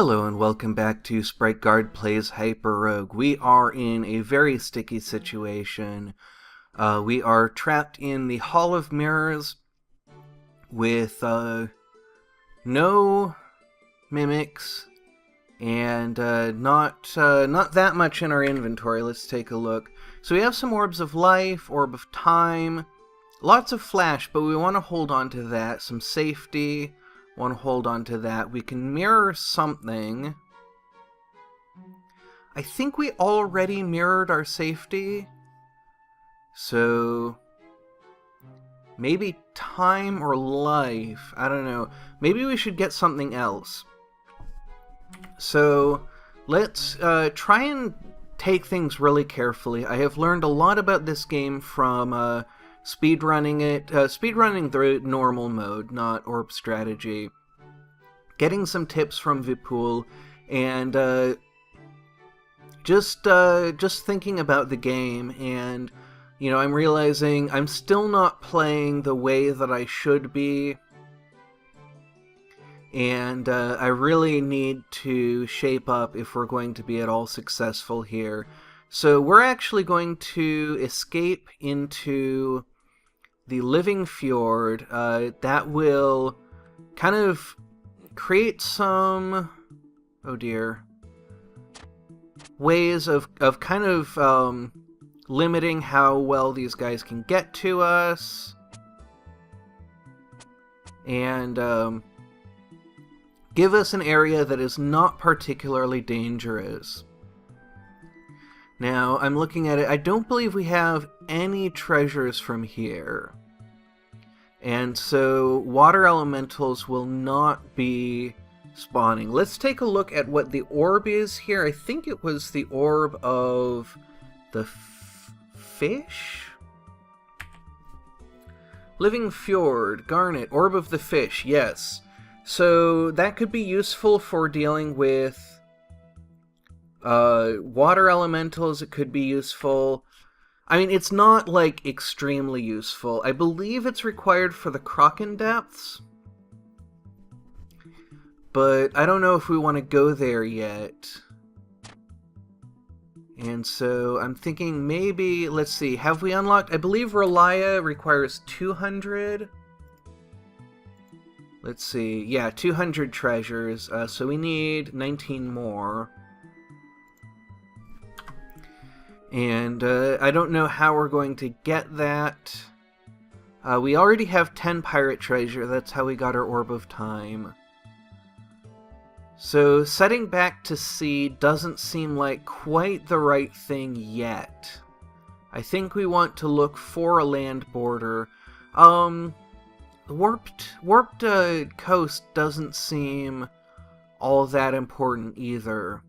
Hello and welcome back to Sprite Guard Plays HyperRogue. We are in a very sticky situation. We are trapped in the Hall of Mirrors with no mimics and not that much in our inventory. Let's take a look. So we have some Orbs of Life, Orb of Time, lots of Flash, but we want to hold on to that. Some Safety. Want to hold on to that. We can mirror something. I think we already mirrored our safety. So maybe time or life. I don't know. Maybe we should get something else. So let's try and take things really carefully. I have learned a lot about this game from speedrunning the normal mode, not Orb strategy. Getting some tips from Vipul, and just thinking about the game, and you know, I'm realizing I'm still not playing the way that I should be, and I really need to shape up if we're going to be at all successful here. So we're actually going to escape into the Living Fjord. That will kind of create some, oh dear, ways of kind of limiting how well these guys can get to us, and give us an area that is not particularly dangerous. Now, I'm looking at it. I don't believe we have any treasures from here. And so, water elementals will not be spawning. Let's take a look at what the orb is here. I think it was the orb of the fish? Living Fjord, Garnet, Orb of the Fish, yes. So, that could be useful for dealing with water elementals. It could be useful. I mean, it's not, like, extremely useful. I believe it's required for the Kraken depths, but I don't know if we want to go there yet. And so I'm thinking maybe, let's see, have we unlocked? I believe Rlyeh requires 200. Let's see, yeah, 200 treasures, so we need 19 more. And I don't know how we're going to get that. We already have 10 pirate treasure. That's how we got our Orb of Time. So setting back to sea doesn't seem like quite the right thing yet. I think we want to look for a land border. Warped coast doesn't seem all that important either.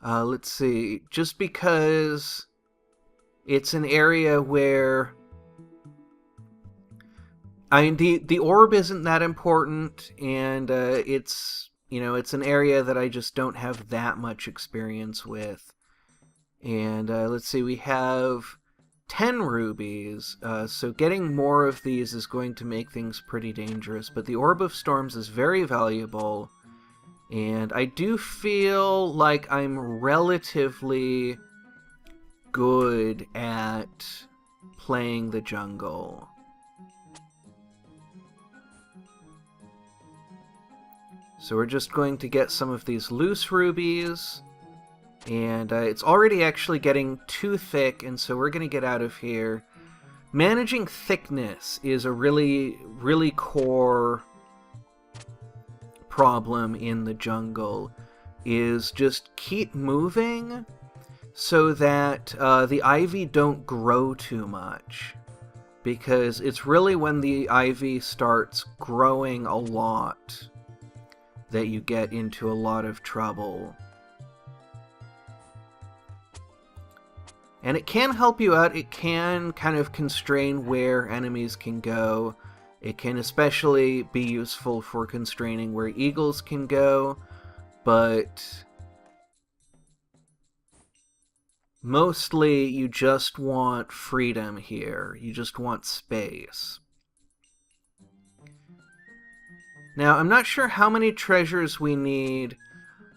Let's see, just because it's an area where, I mean, the orb isn't that important, and it's, you know, it's an area that I just don't have that much experience with. And let's see, we have 10 rubies, so getting more of these is going to make things pretty dangerous, but the Orb of Storms is very valuable. And I do feel like I'm relatively good at playing the jungle. So we're just going to get some of these loose rubies. And it's already actually getting too thick, and so we're going to get out of here. Managing thickness is a really, really core problem in the jungle, is just keep moving so that the ivy don't grow too much, because it's really when the ivy starts growing a lot that you get into a lot of trouble. And it can help you out. It can kind of constrain where enemies can go. It can especially be useful for constraining where eagles can go, but mostly you just want freedom here. You just want space. Now, I'm not sure how many treasures we need.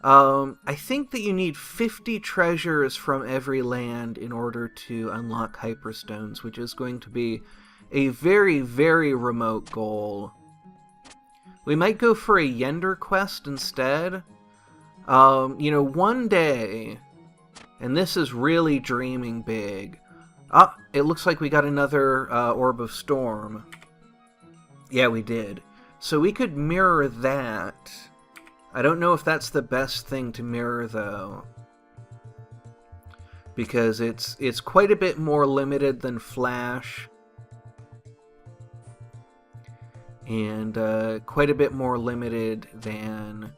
I think that you need 50 treasures from every land in order to unlock Hyperstones, which is going to be a very, very remote goal. We might go for a Yender quest instead. You know, one day, and this is really dreaming big. Ah, it looks like we got another Orb of Storm. Yeah, we did. So we could mirror that. I don't know if that's the best thing to mirror, though. Because it's quite a bit more limited than Flash. And quite a bit more limited than...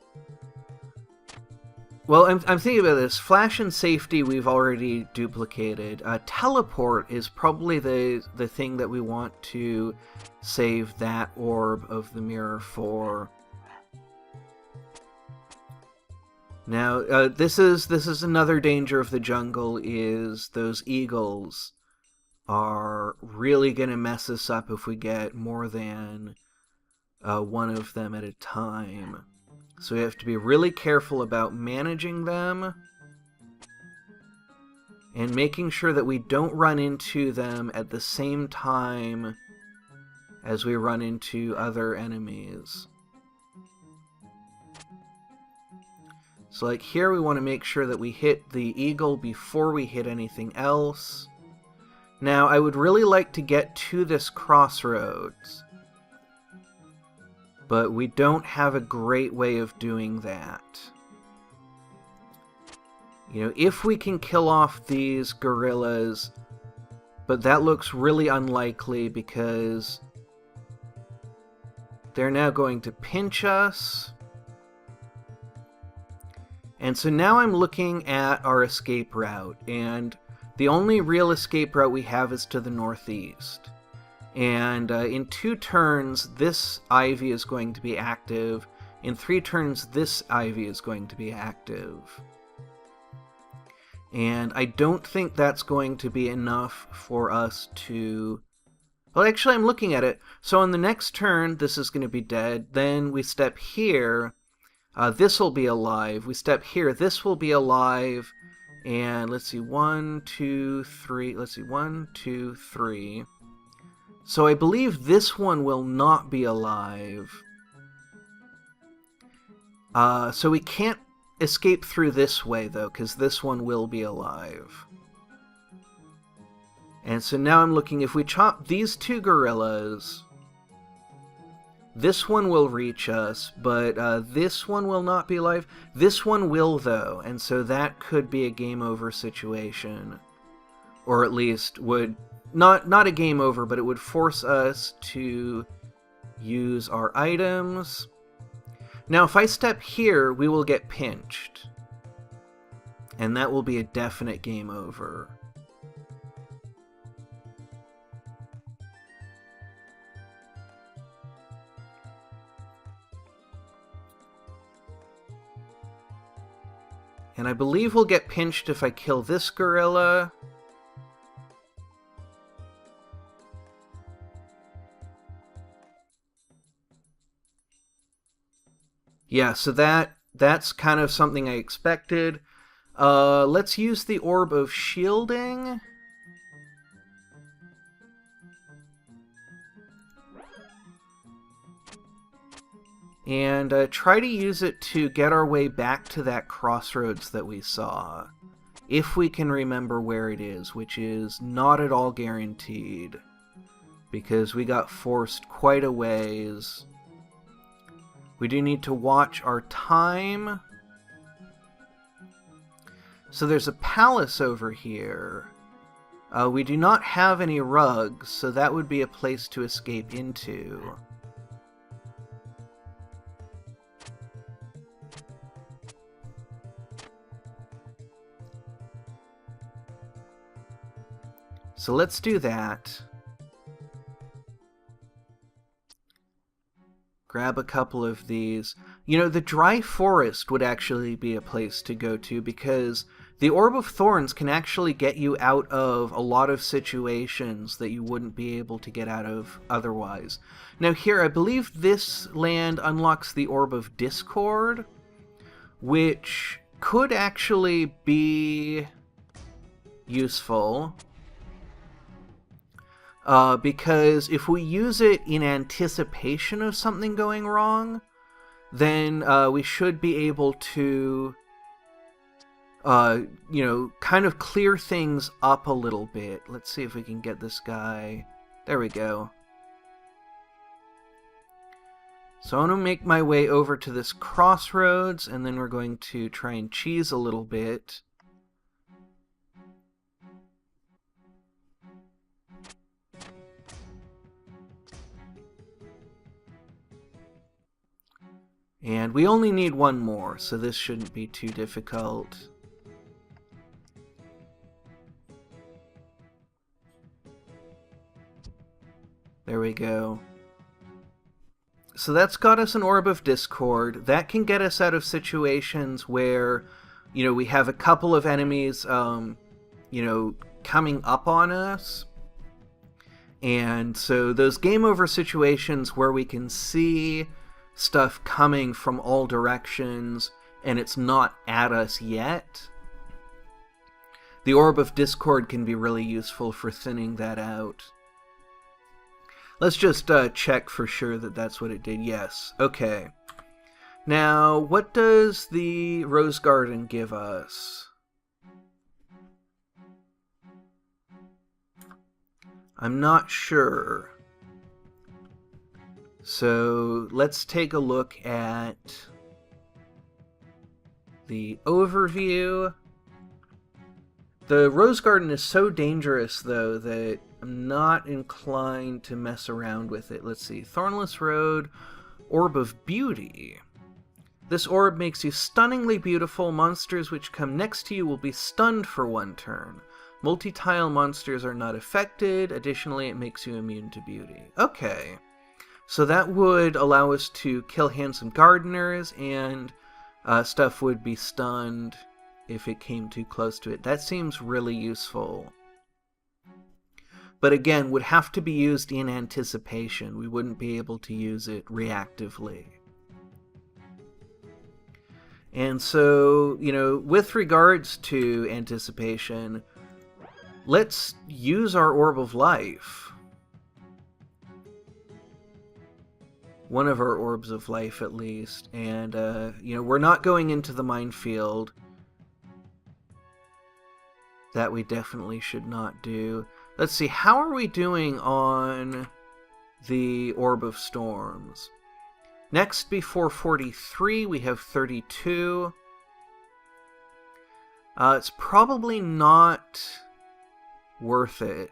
Well, I'm thinking about this. Flash and Safety we've already duplicated. Teleport is probably the thing that we want to save that Orb of the Mirror for. Now, this is another danger of the jungle, is those eagles are really going to mess us up if we get more than one of them at a time. So we have to be really careful about managing them and making sure that we don't run into them at the same time as we run into other enemies. So like here we want to make sure that we hit the eagle before we hit anything else. Now I would really like to get to this crossroads, but we don't have a great way of doing that. You know, if we can kill off these gorillas, but that looks really unlikely because they're now going to pinch us. And so now I'm looking at our escape route, and the only real escape route we have is to the northeast. And in 2 turns, this ivy is going to be active. In 3 turns, this ivy is going to be active. And I don't think that's going to be enough for us to... Well, actually, I'm looking at it. So on the next turn, this is going to be dead. Then we step here. This will be alive. We step here. This will be alive. And let's see, 1, 2, 3. Let's see, 1, 2, 3. So I believe this one will not be alive. So we can't escape through this way, though, because this one will be alive. And so now I'm looking, if we chop these 2 gorillas, this one will reach us, but this one will not be alive. This one will, though, and so that could be a game over situation. Or at least would... Not a game over, but it would force us to use our items. Now, if I step here, we will get pinched. And that will be a definite game over. And I believe we'll get pinched if I kill this gorilla. Yeah, so that's kind of something I expected. Let's use the Orb of Shielding. And try to use it to get our way back to that crossroads that we saw. If we can remember where it is, which is not at all guaranteed. Because we got forced quite a ways. We do need to watch our time. So there's a palace over here. We do not have any rugs, so that would be a place to escape into. So let's do that. Grab a couple of these. You know, the dry forest would actually be a place to go to because the Orb of Thorns can actually get you out of a lot of situations that you wouldn't be able to get out of otherwise. Now here, I believe this land unlocks the Orb of Discord, which could actually be useful. Because if we use it in anticipation of something going wrong, then we should be able to, kind of clear things up a little bit. Let's see if we can get this guy. There we go. So I'm going to make my way over to this crossroads, and then we're going to try and cheese a little bit. And we only need one more, so this shouldn't be too difficult. There we go. So that's got us an Orb of Discord. That can get us out of situations where, we have a couple of enemies, coming up on us. And so those game over situations where we can see stuff coming from all directions and it's not at us yet, the Orb of Discord can be really useful for thinning that out. Let's just check for sure that that's what it did. Yes. Okay. Now, what does the Rose Garden give us? I'm not sure. So let's take a look at the overview. The Rose Garden is so dangerous, though, that I'm not inclined to mess around with it. Let's see. Thornless Road, Orb of Beauty. This orb makes you stunningly beautiful. Monsters which come next to you will be stunned for 1 turn. Multi-tile monsters are not affected. Additionally, it makes you immune to beauty. Okay. So that would allow us to kill handsome gardeners, and stuff would be stunned if it came too close to it. That seems really useful. But again, would have to be used in anticipation. We wouldn't be able to use it reactively. And so, with regards to anticipation, let's use our Orb of Life. One of our Orbs of Life, at least. And, we're not going into the minefield. That we definitely should not do. Let's see, how are we doing on the Orb of Storms? Next, before 43, we have 32. It's probably not worth it.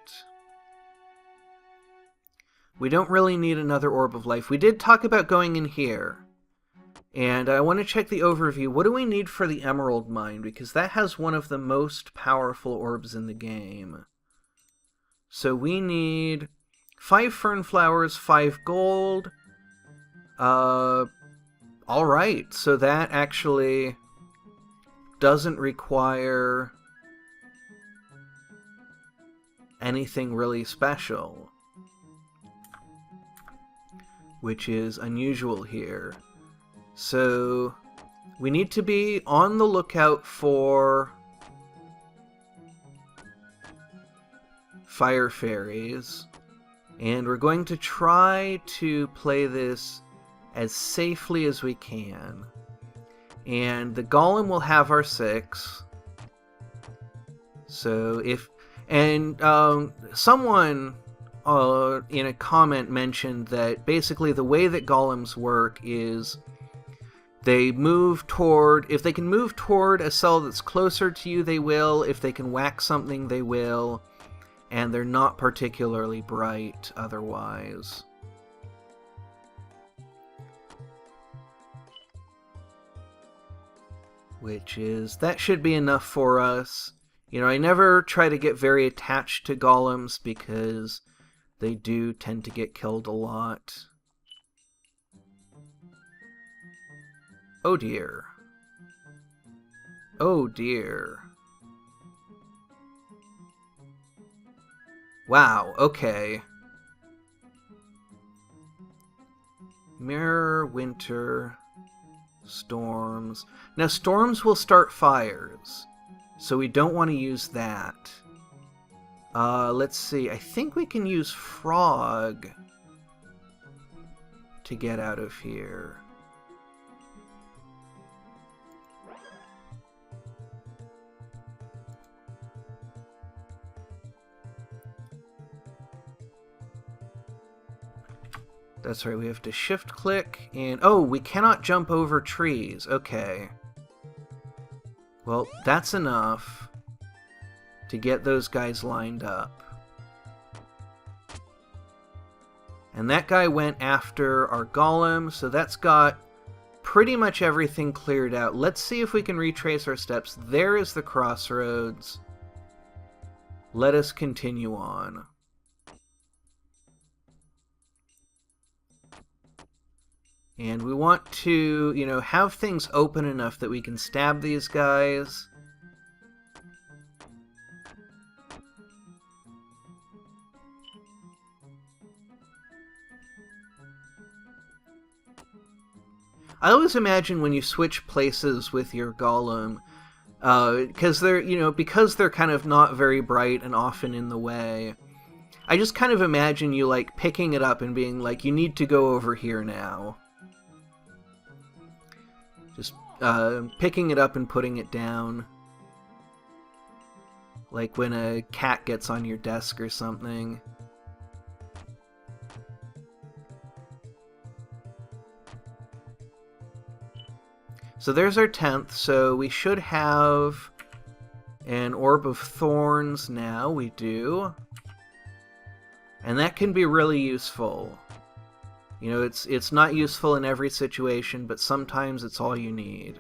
We don't really need another Orb of Life. We did talk about going in here. And I want to check the overview. What do we need for the Emerald Mine? Because that has one of the most powerful orbs in the game. So we need 5 fern flowers, 5 gold. Alright, so that actually doesn't require anything really special, which is unusual here. So we need to be on the lookout for fire fairies, and we're going to try to play this as safely as we can. And the golem will have our 6. So if... And someone in a comment mentioned that basically the way that golems work is they move toward... If they can move toward a cell that's closer to you, they will. If they can whack something, they will. And they're not particularly bright otherwise. Which is... That should be enough for us. I never try to get very attached to golems because they do tend to get killed a lot. Oh dear. Oh dear. Wow, okay. Mirror, winter, storms. Now, storms will start fires, so we don't want to use that. Let's see. I think we can use frog to get out of here. That's right, we have to shift click and... Oh, we cannot jump over trees. Okay. Well, that's enough to get those guys lined up. And that guy went after our golem, so that's got pretty much everything cleared out. Let's see if we can retrace our steps. There is the crossroads. Let us continue on. And we want to, you know, have things open enough that we can stab these guys. I always imagine when you switch places with your golem, because they're kind of not very bright and often in the way. I just kind of imagine you like picking it up and being like, you need to go over here now. Just picking it up and putting it down. Like when a cat gets on your desk or something. So there's our 10th, so we should have an Orb of Thorns now. We do. And that can be really useful. You know, it's not useful in every situation, but sometimes it's all you need.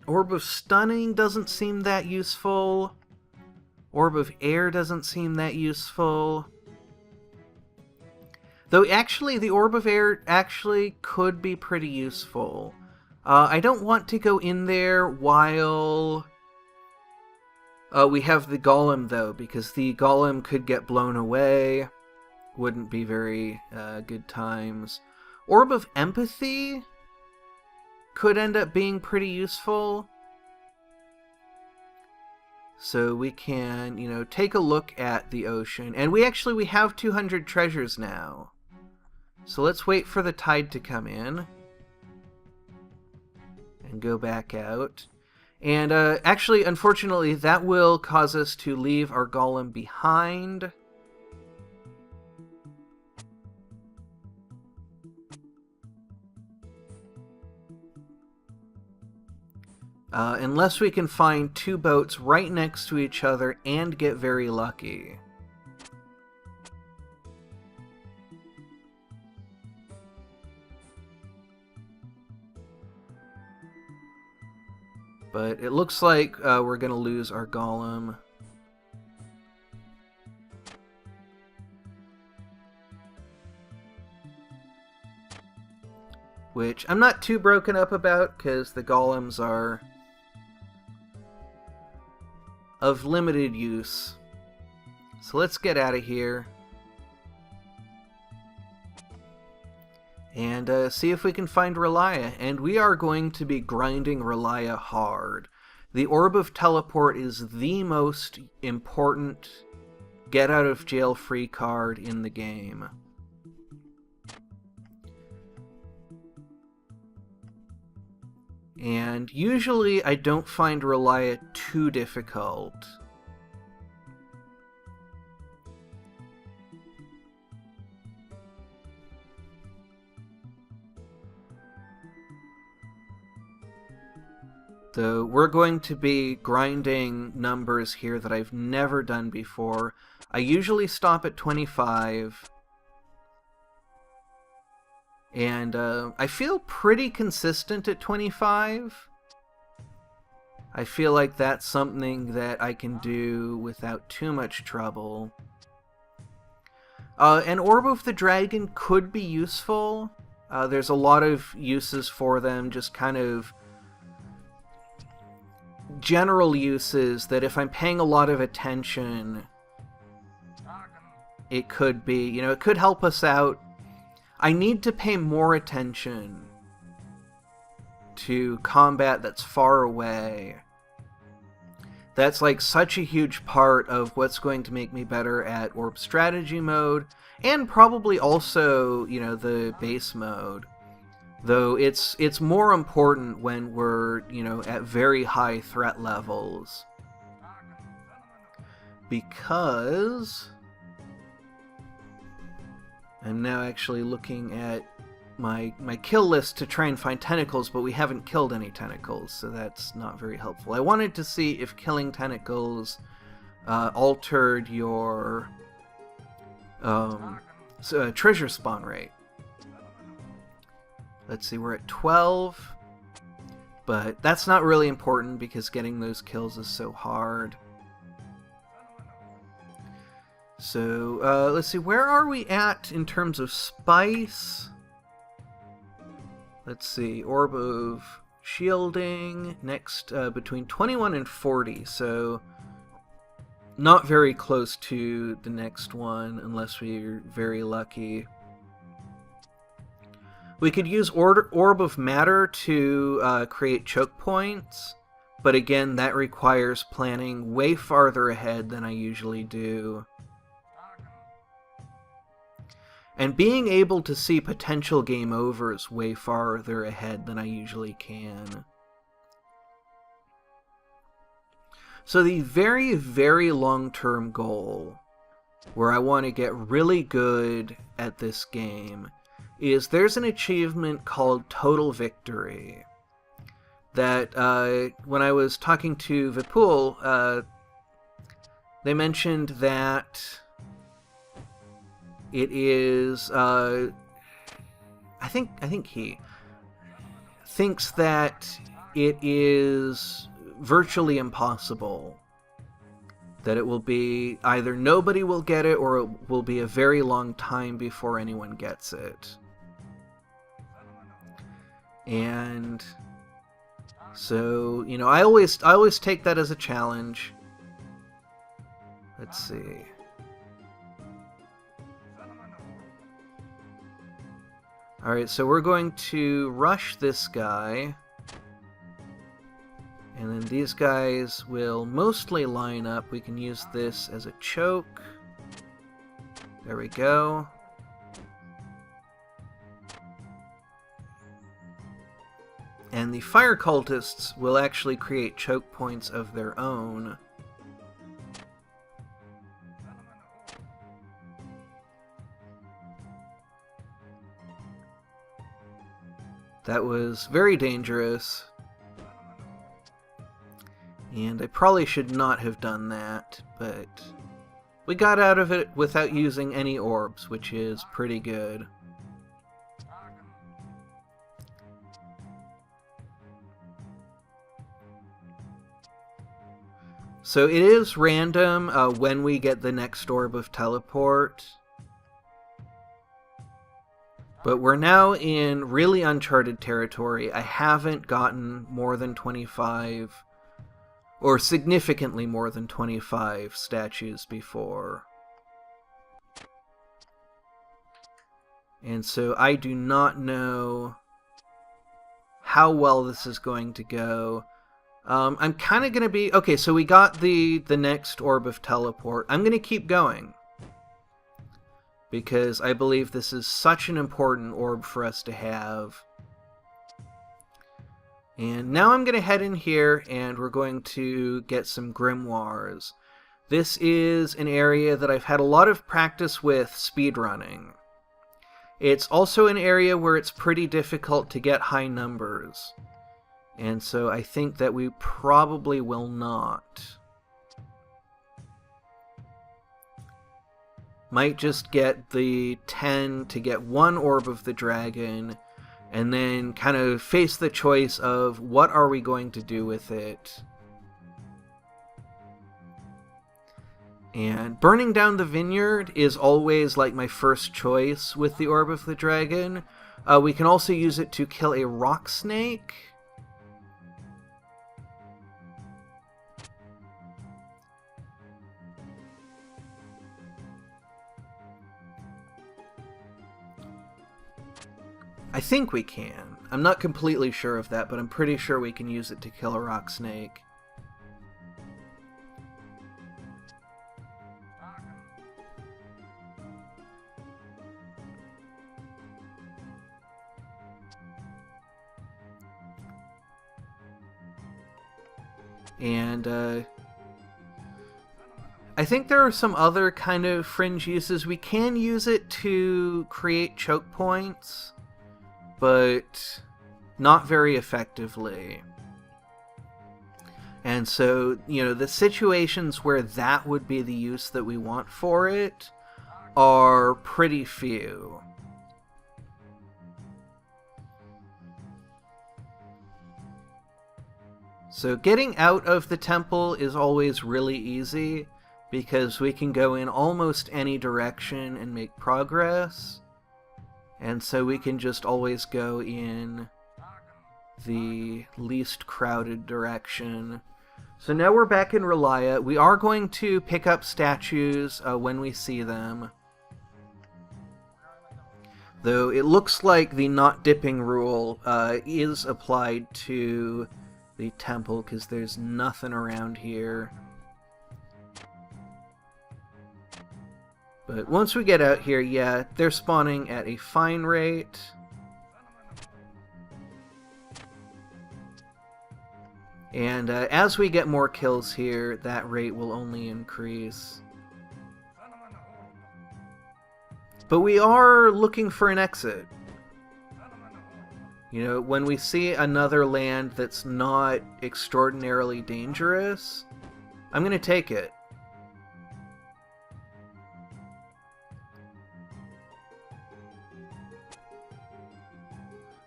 Orb of Stunning doesn't seem that useful. Orb of Air doesn't seem that useful. Though actually, the Orb of Air actually could be pretty useful. I don't want to go in there while we have the Golem, though, because the Golem could get blown away. Wouldn't be very good times. Orb of Empathy could end up being pretty useful. So we can, you know, take a look at the ocean. And we have 200 treasures now. So let's wait for the tide to come in. And go back out. And actually, unfortunately, that will cause us to leave our golem behind. Unless we can find two boats right next to each other and get very lucky. But it looks like we're going to lose our golem. Which I'm not too broken up about, because the golems are of limited use. So let's get out of here. And see if we can find Rlyeh. And we are going to be grinding Rlyeh hard. The Orb of Teleport is the most important get-out-of-jail-free card in the game. And usually I don't find Rlyeh too difficult. So we're going to be grinding numbers here that I've never done before. I usually stop at 25. And I feel pretty consistent at 25. I feel like that's something that I can do without too much trouble. An Orb of the Dragon could be useful. There's a lot of uses for them, just kind of general use is that if I'm paying a lot of attention, it could be, you know, it could help us out. I need to pay more attention to combat that's far away. That's like such a huge part of what's going to make me better at Orb strategy mode, and probably also, you know, the base mode. Though it's more important when we're, you know, at very high threat levels. Because I'm now actually looking at my kill list to try and find tentacles, but we haven't killed any tentacles, so that's not very helpful. I wanted to see if killing tentacles altered your treasure spawn rate. Let's see, we're at 12, but that's not really important because getting those kills is so hard. So, let's see, where are we at in terms of spice? Let's see, Orb of Shielding, next between 21 and 40, so not very close to the next one unless we're very lucky. We could use Orb of Matter to create choke points, but again, that requires planning way farther ahead than I usually do. And being able to see potential game overs way farther ahead than I usually can. So the very, very long-term goal, where I want to get really good at this game, is there's an achievement called Total Victory that when I was talking to Vipul, they mentioned that it is I think he thinks that it is virtually impossible, that it will be either nobody will get it or it will be a very long time before anyone gets it. And so, you know, I always take that as a challenge. Let's see. Alright, so we're going to rush this guy. And then these guys will mostly line up. We can use this as a choke. There we go. And the fire cultists will actually create choke points of their own. That was very dangerous. And I probably should not have done that, but we got out of it without using any orbs, which is pretty good. So it is random when we get the next orb of teleport. But we're now in really uncharted territory. I haven't gotten more than 25, or significantly more than 25 statues before. And so I do not know how well this is going to go. I'm kind of going to be... Okay, so we got the next Orb of Teleport. I'm going to keep going, because I believe this is such an important orb for us to have. And now I'm going to head in here, and we're going to get some Grimoires. This is an area that I've had a lot of practice with speedrunning. It's also an area where it's pretty difficult to get high numbers. And so I think that we probably will not. Might just get the 10 to get one Orb of the Dragon, and then kind of face the choice of what are we going to do with it. And burning down the vineyard is always like my first choice with the Orb of the Dragon. We can also use it to kill a rock snake. I think we can. I'm not completely sure of that, but I'm pretty sure we can use it to kill a rock snake. And I think there are some other kind of fringe uses. We can use it to create choke points, but not very effectively. And so, you know, the situations where that would be the use that we want for it are pretty few. So getting out of the temple is always really easy, because we can go in almost any direction and make progress. And so we can just always go in the least crowded direction. So now we're back in Rlyeh. We are going to pick up statues when we see them. Though it looks like the not dipping rule is applied to the temple, because there's nothing around here. But once we get out here, yeah, they're spawning at a fine rate. And as we get more kills here, that rate will only increase. But we are looking for an exit. You know, when we see another land that's not extraordinarily dangerous, I'm going to take it.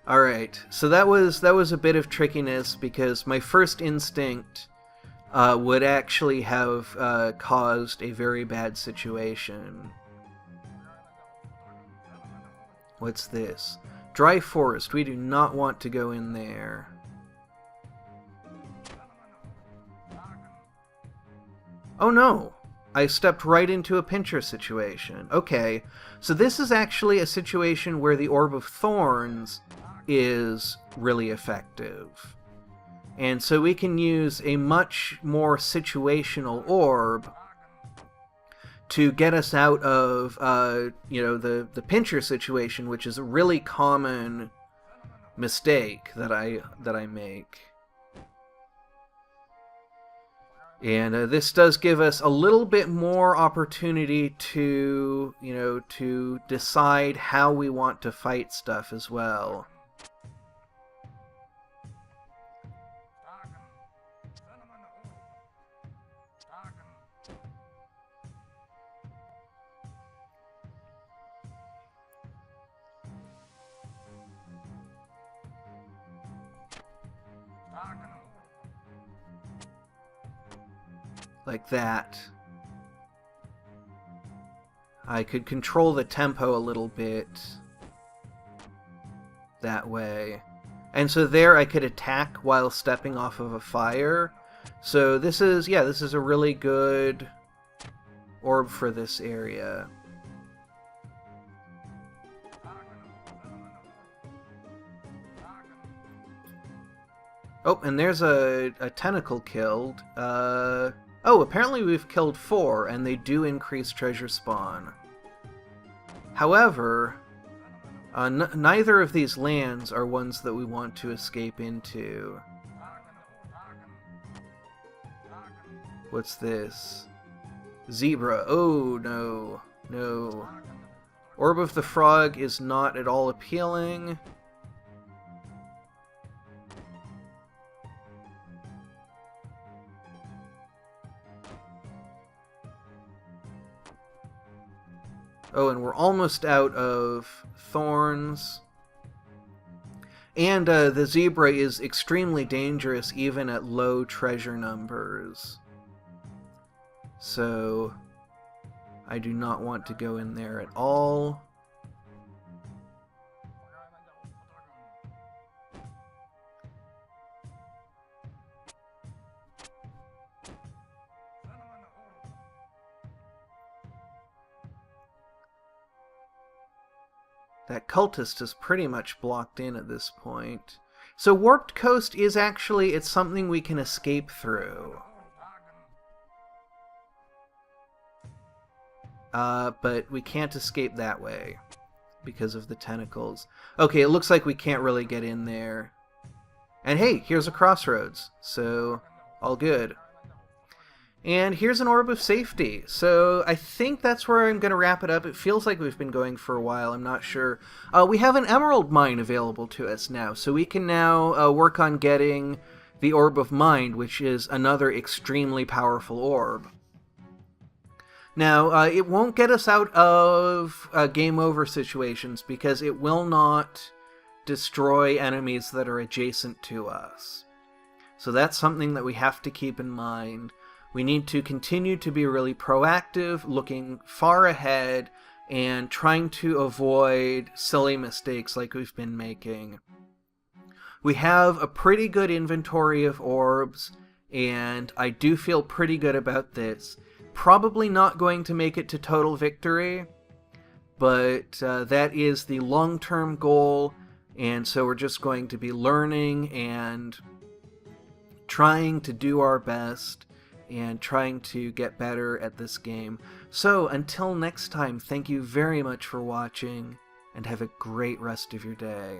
Alright, so that was a bit of trickiness, because my first instinct would actually have caused a very bad situation. What's this? Dry forest. We do not want to go in there. Oh no! I stepped right into a pincher situation. Okay, so this is actually a situation where the Orb of Thorns is really effective. And so we can use a much more situational orb to get us out of, you know, the pincher situation, which is a really common mistake that I make. And this does give us a little bit more opportunity to, you know, to decide how we want to fight stuff as well. Like that. I could control the tempo a little bit that way. And so there I could attack while stepping off of a fire. So this is, yeah, this is a really good orb for this area. Oh, and there's a tentacle killed. Oh, apparently we've killed 4, and they do increase treasure spawn. However, neither of these lands are ones that we want to escape into. What's this? Zebra. Oh, no. No. Orb of the Frog is not at all appealing. Oh, and we're almost out of thorns. And the zebra is extremely dangerous even at low treasure numbers. So I do not want to go in there at all. That cultist is pretty much blocked in at this point. So Warped Coast is actually, it's something we can escape through. But we can't escape that way because of the tentacles. Okay, it looks like we can't really get in there. And hey, here's a crossroads, so all good. And here's an Orb of Safety. So I think that's where I'm going to wrap it up. It feels like we've been going for a while. I'm not sure. We have an Emerald Mine available to us now. So we can now work on getting the Orb of Mind, which is another extremely powerful orb. Now, it won't get us out of game over situations because it will not destroy enemies that are adjacent to us. So that's something that we have to keep in mind. We need to continue to be really proactive, looking far ahead, and trying to avoid silly mistakes like we've been making. We have a pretty good inventory of orbs, and I do feel pretty good about this. Probably not going to make it to total victory, but that is the long-term goal, and so we're just going to be learning and trying to do our best and trying to get better at this game. So until next time, thank you very much for watching, and have a great rest of your day.